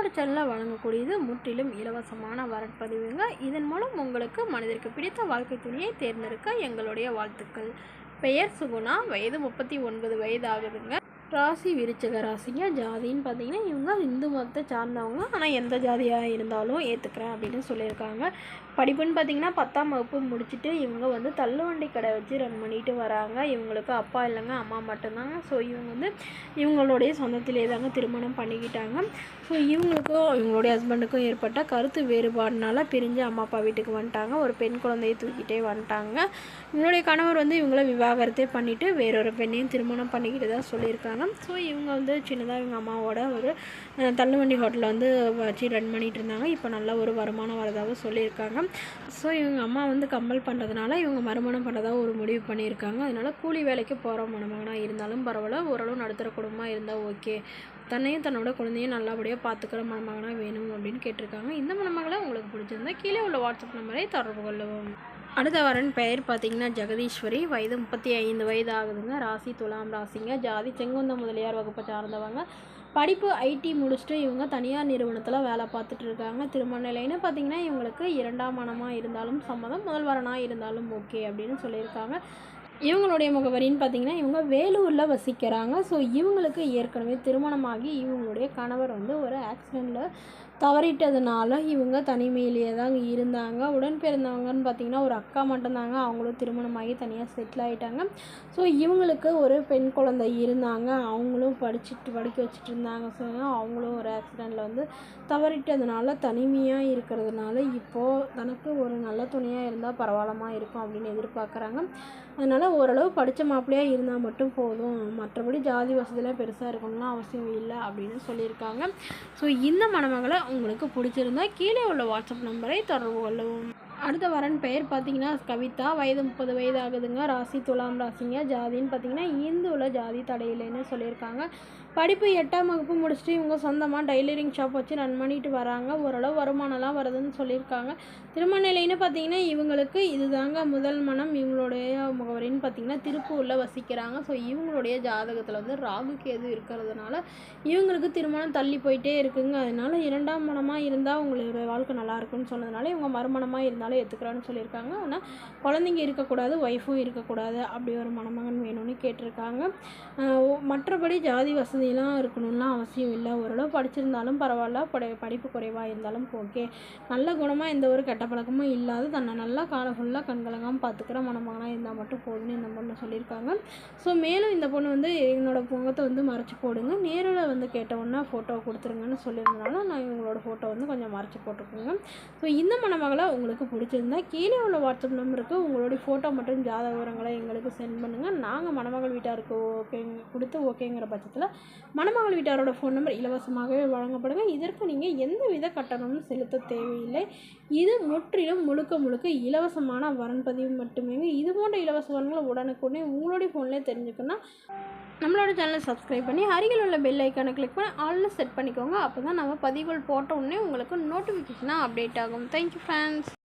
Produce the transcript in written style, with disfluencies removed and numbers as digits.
நம்மளோட சேனலில் வழங்கக்கூடியது முற்றிலும் இலவசமான வரன்பதிவுங்க. இதன் மூலம் உங்களுக்கு மனதிற்கு பிடித்த வாழ்க்கை துணையை தேர்ந்தெடுக்க எங்களுடைய வாழ்த்துக்கள். பெயர் சுகுணா, வயது 39 வயது ஆகுதுங்க. ராசி விருச்சிக ராசிங்க. ஜாதின்னு பார்த்தீங்கன்னா இவங்க இந்து மதத்தை சார்ந்தவங்க. ஆனால் எந்த ஜாதியாக இருந்தாலும் ஏற்றுக்கிறேன் அப்படின்னு சொல்லியிருக்காங்க. படிப்புன்னு பார்த்தீங்கன்னா 10ஆம் வகுப்பு முடிச்சுட்டு இவங்க வந்து தள்ளுவண்டி கடை வச்சு ரன் பண்ணிட்டு வராங்க. இவங்களுக்கு அப்பா இல்லைங்க, அம்மா மட்டும்தாங்க. ஸோ இவங்க வந்து இவங்களுடைய சொந்தத்திலே தாங்க திருமணம் பண்ணிக்கிட்டாங்க. ஸோ இவங்களுக்கும் இவங்களுடைய ஹஸ்பண்டுக்கும் ஏற்பட்ட கருத்து வேறுபாடுனால பிரிஞ்சு அம்மா அப்பா வீட்டுக்கு வந்துட்டாங்க. ஒரு பெண் குழந்தையை தூக்கிட்டே வந்துட்டாங்க. இவங்களுடைய கணவர் வந்து இவங்கள விவாகரத்தே பண்ணிவிட்டு வேறொரு பெண்ணையும் திருமணம் பண்ணிக்கிட்டு தான் சொல்லியிருக்காங்க. ஸோ இவங்க வந்து சின்னதாக இவங்க அம்மாவோட ஒரு தள்ளுவண்டி ஹோட்டலில் வந்து வச்சு ரன் பண்ணிகிட்டு இருந்தாங்க. இப்போ நல்ல ஒரு வருமானம் வரதாக சொல்லியிருக்காங்க. ஸோ இவங்க அம்மா வந்து கம்பல் பண்ணுறதுனால இவங்க மறுமணம் பண்ணுறதாக ஒரு முடிவு பண்ணியிருக்காங்க. அதனால் கூலி வேலைக்கு போகிற மணமகனாக இருந்தாலும் பரவாயில்ல, ஓரளவு நடுத்தர குடும்பமாக இருந்தால் ஓகே, தன்னையும் தன்னோட குழந்தையும் நல்லபடியாக பார்த்துக்கிற மணமகனாக வேணும் அப்படின்னு கேட்டிருக்காங்க. இந்த மணமகளை உங்களுக்கு பிடிச்சிருந்தா கீழே உள்ள வாட்ஸ்அப் நம்பரை தொடர்பு கொள்ளவும். அடுத்த வரன் பெயர் பார்த்திங்கன்னா ஜெகதீஸ்வரி, வயது 35 வயது ஆகுதுங்க. ராசி துலாம் ராசிங்க. ஜாதி செங்குந்த முதலியார் வகுப்பை சார்ந்தவங்க. படிப்பு ஐடி முடிச்சுட்டு இவங்க தனியார் நிறுவனத்தில் வேலை பார்த்துட்டு இருக்காங்க. திருமண நிலைன்னு பார்த்திங்கன்னா இவங்களுக்கு 2ஆம் மனமாக இருந்தாலும் சம்மதம், முதல் வரனாக இருந்தாலும் ஓகே அப்படின்னு சொல்லியிருக்காங்க. இவங்களுடைய முகவரின்னு பார்த்திங்கன்னா இவங்க வேலூரில் வசிக்கிறாங்க. ஸோ இவங்களுக்கு ஏற்கனவே திருமணமாகி இவங்களுடைய கணவர் வந்து ஒரு ஆக்சிடெண்ட்டில் தவறிட்டதுனால இவங்க தனிமையிலேயே தான் இருந்தாங்க. உடன் பிறந்தவங்கன்னு பார்த்திங்கன்னா ஒரு அக்கா மட்டும்தாங்க. அவங்களும் திருமணமாகி தனியாக செட்டில் ஆகிட்டாங்க. ஸோ இவங்களுக்கு ஒரு பெண் குழந்தை இருந்தாங்க. அவங்களும் படிக்க வச்சுட்டு இருந்தாங்க. ஸோ அவங்களும் ஒரு ஆக்சிடெண்ட்டில் வந்து தவறிட்டதுனால தனிமையாக இருக்கிறதுனால இப்போது தனக்கு ஒரு நல்ல துணையாக இருந்தால் பரவாயில்லமா இருக்கும் அப்படின்னு எதிர்பார்க்குறாங்க. அதனால் ஓரளவு படித்த மாப்பிள்ளையாக இருந்தால் மட்டும் போதும், மற்றபடி ஜாதி வசதியெலாம் பெருசாக இருக்கணும்லாம் அவசியம் இல்லை அப்படின்னு சொல்லியிருக்காங்க. ஸோ இந்த மணமகளை உங்களுக்கு பிடிச்சிருந்தா கீழே உள்ள வாட்ஸ்அப் நம்பரை தொடர்பு கொள்ளவும். அடுத்த வரன் பெயர் பார்த்திங்கன்னா கவிதா, வயது 30 வயது ஆகுதுங்க. ராசி துலாம் ராசிங்க. ஜாதின்னு பார்த்திங்கன்னா இந்துவில் ஜாதி தடையில்லைன்னு சொல்லியிருக்காங்க. படிப்பு 8ஆம் வகுப்பு முடிச்சுட்டு இவங்க சொந்தமாக டைலரிங் ஷாப் வச்சு ரன் பண்ணிட்டு வராங்க. ஓரளவு வருமானம்லாம் வருதுன்னு சொல்லியிருக்காங்க. திருமண நிலைன்னு பார்த்திங்கன்னா இவங்களுக்கு இதுதாங்க முதல் மனம். இவங்களுடைய முகவரின்னு பார்த்திங்கன்னா திருப்பூரில் வசிக்கிறாங்க. ஸோ இவங்களுடைய ஜாதகத்தில் வந்து ராகு கேது இருக்கிறதுனால இவங்களுக்கு திருமணம் தள்ளி போயிட்டே இருக்குங்க. அதனால் 2ஆம் மனமாக இருந்தால் உங்களுடைய வாழ்க்கை நல்லாயிருக்குன்னு சொன்னதுனால இவங்க மறுமணமாக இருந்தாலும் ஏற்றுக்கிறான்னு சொல்லியிருக்காங்க. ஆனால் குழந்தைங்க இருக்கக்கூடாது, ஒய்ஃபும் இருக்கக்கூடாது, அப்படி ஒரு மணமகன் வேணும்னு கேட்டிருக்காங்க. மற்றபடி ஜாதி வசதியெலாம் இருக்கணும்லாம் அவசியம் இல்லை. ஓரளவு படிச்சிருந்தாலும் பரவாயில்ல, படிப்பு குறைவாக இருந்தாலும் ஓகே, நல்ல குணமாக எந்த ஒரு கெட்ட பழக்கமும் இல்லாத தன்னை நல்லா காலம் ஃபுல்லாக கண்கலங்காமல் பார்த்துக்கிற மணமகனாக இருந்தால் மட்டும் போதுன்னு இந்த பொண்ணு சொல்லியிருக்காங்க. ஸோ மேலும் இந்த பொண்ணு வந்து என்னோடய முகத்தை வந்து மறைச்சி போடுங்க, நேரில் வந்து கேட்டவுடனே ஃபோட்டோ கொடுத்துருங்கன்னு சொல்லியிருந்தனால நான் இவங்களோட ஃபோட்டோ வந்து கொஞ்சம் மறைச்சி போட்டிருக்கேங்க. ஸோ இந்த மணமகளை உங்களுக்கு பிடிச்சிருந்தா கீழே உள்ள வாட்ஸ்அப் நம்பருக்கு உங்களுடைய ஃபோட்டோ மற்றும் ஜாதக விவரங்களை எங்களுக்கு சென்ட் பண்ணுங்கள். நாங்கள் மணமகள் வீட்டாருக்கு ஓகே கொடுத்து ஓகேங்கிற பட்சத்தில் மணமகள் வீட்டாரோட ஃபோன் நம்பர் இலவசமாகவே வழங்கப்படுங்க. இதற்கு நீங்கள் எந்த வித கட்டணமும் செலுத்த தேவையில்லை. இது முற்றிலும் முழுக்க இலவசமான வரன்பதிவு மட்டுமே. இது போன்ற இலவச வரன்களை உடனுக்குடனே உங்களுடைய ஃபோன்லேயே தெரிஞ்சுக்கணும்னா நம்மளோட சேனலை சப்ஸ்கிரைப் பண்ணி அருகில் உள்ள பெல் ஐக்கானை கிளிக் பண்ணி ஆல்ல செட் பண்ணிக்கோங்க. அப்போ தான் நம்ம பதிவுகள் போட்ட உடனே உங்களுக்கு நோட்டிஃபிகேஷனாக அப்டேட் ஆகும். Thank you friends.